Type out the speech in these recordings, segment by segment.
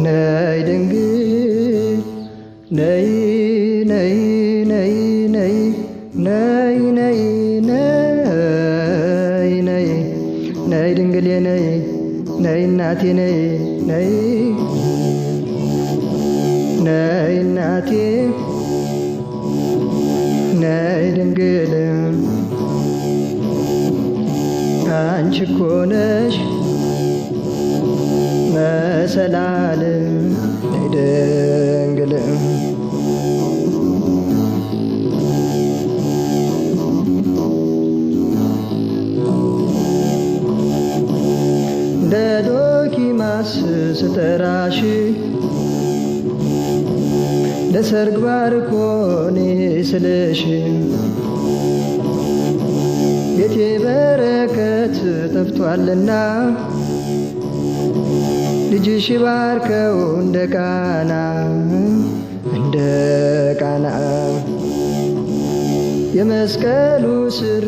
ነይ ድንግል ነይ ነይ ነይ ነይ ነይ ነይ ነይ ነይ ነይ ድንግል ነይ ነይ እናቴ ነይ ነይ ነይ እናቴ ነይ ድንግል አንቺ እኮ ነሽ መሰላል ነይ ድንግል እንደ ዶኪማስ ስጠራሽ ለሰርግ ባርኮኔ ስልሽ ቤቴ በረከት ጠፍቷልና ልጅሽ ባርከው እንደ ቃና የመስቀሉ ስር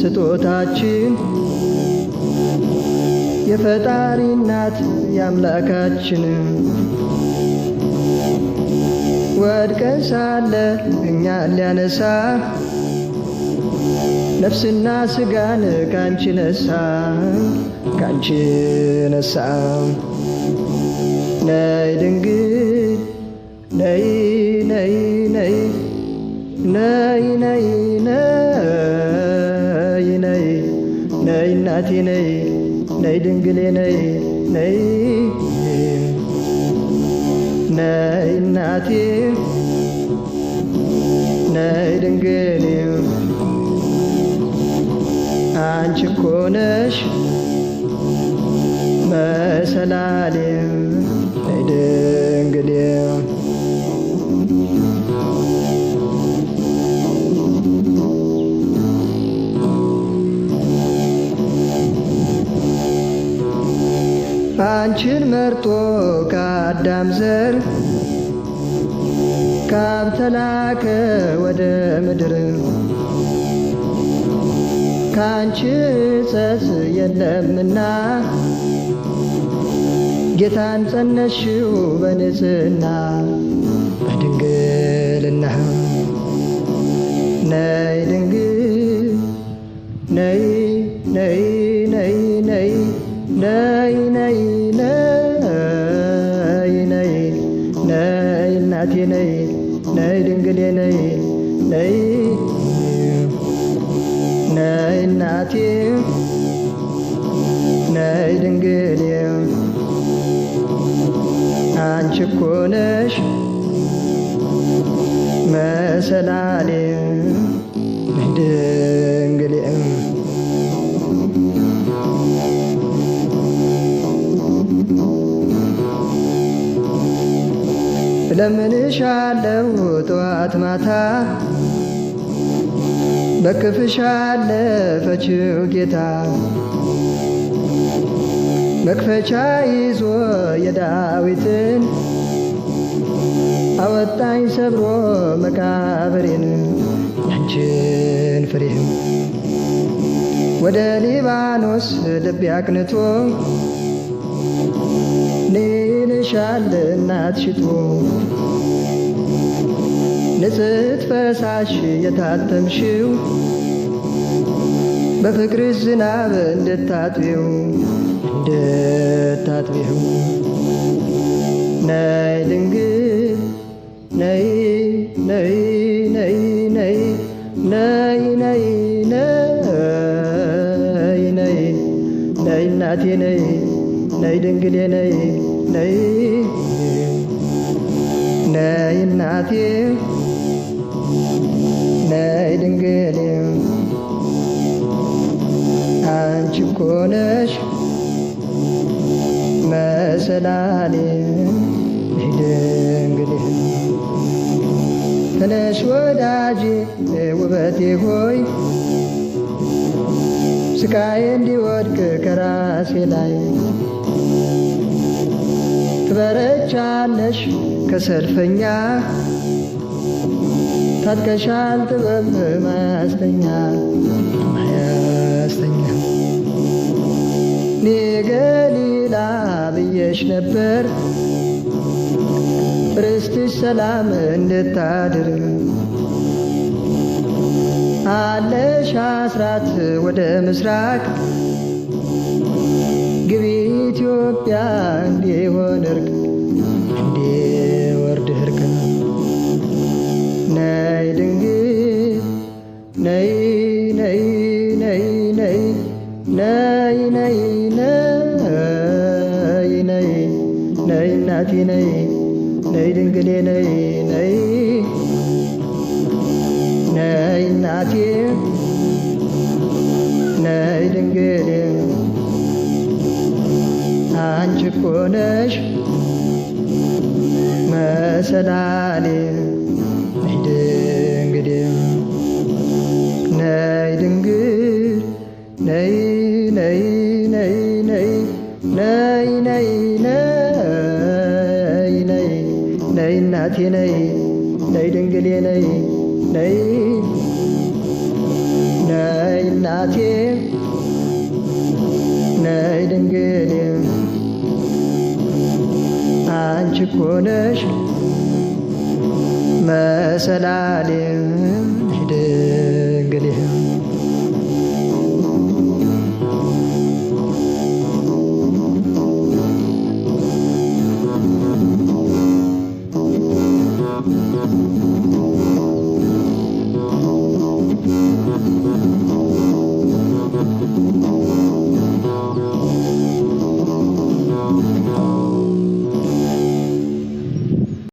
ስጦታችን የፈጣሪ እናት የአምላካችን ወድቀን ሳለ እኛን ሊያነሳ ነፍስና ስጋን ካንቺ ነሳ ነይ ድንግል ነይ ነይ ነይ ነይ ነይ ነይ ነይ ነይ እናቴ ነይ ነይ ድንግሌ ነይ ነይ ነይ እናቴ ነይ ድንግሌ አንቺ እኮ ነሽ መሰላሌ ነይ ድንግሌ አንቺን መርጦ ከአዳም ዘር ካብ ተላከ ወደ ምድር ካንቺ ጸጽ የለምና ጌታን ጸነሽው በንጽህና በድንግልና ነይ ድንግል ነይ ነይ ነይ ነይ ነይ ነይ ነይ ነይ ነይ እናቴ ነይ ነይ ድንግሌ ነይ ነይ ነይ እናቴ ነይ ድንግሌ አንቺ እኮ ነሽ መሰላሌ ነይ ድንግሌ እለምንሻለሁ ጠዋት ማታ በክፍሽ አለፈችው ጌታ መክፈቻ ይዞ የዳዊትን አወጣኝ ሰብሮ መቃብሬን ያንቺን ፍሬ ወደ ሊባኖስ ልቤ አቅንቶ ይልሻል እናት ሽቶ ንጽሕት ፈሳሽ የታተምሽው በፍቅርሽ ዝናብ እንድታጥቢው ነይ ድንግል ነይ ነይ ነይ ነይ ነይ ነይ ነይ ነይ ነይ እናቴ ነይ ነይ ድንግሌ ነይ ነይ ነይ እናቴ ነይ ድንግሌ አንቺ እኮ ነሽ መሰላሌ ነይ ድንግሌ ተነሽ ወዳጄ ውበቴ ሆይ ስቃዬ እንዲወድቅ ከራሴ ላይ ትበረቻለሽ ከሰልፈኛ ታጥቀሻል ጥበብ ማያስተኛ እኔ ገሊላ ብዬሽ ነበር ርስትሽ ሰላም እንድታድር አለሽ አስራት ወደ ምስራቅ ግቢ ኢትዮጵያ እንዲሆን እርቅ እንዲወርድ እርቅ ነይ ድንግል ነይ ነይ ነይ ነይ ነይ ነይ ነይ ነይ ነይ እናቴ ነይ ነይ ድንግሌ ነይ ነይ ነይ እናቴ ነይ ድንግሌ አንቺ እኮ ነሽ መሰላሌ ነይ ድንግሌ ነይ ድንግል ነይ ነይ ነይ ነይ ነይ ነይ ነይ ነይ ነይ እናቴ ነይ ነይ ድንግሌ ነይ ነይ ነይ እናቴ ነይ ድንግሌ አንቺ እኮ ነሽ መሰላሌ ነይ ድንግሌ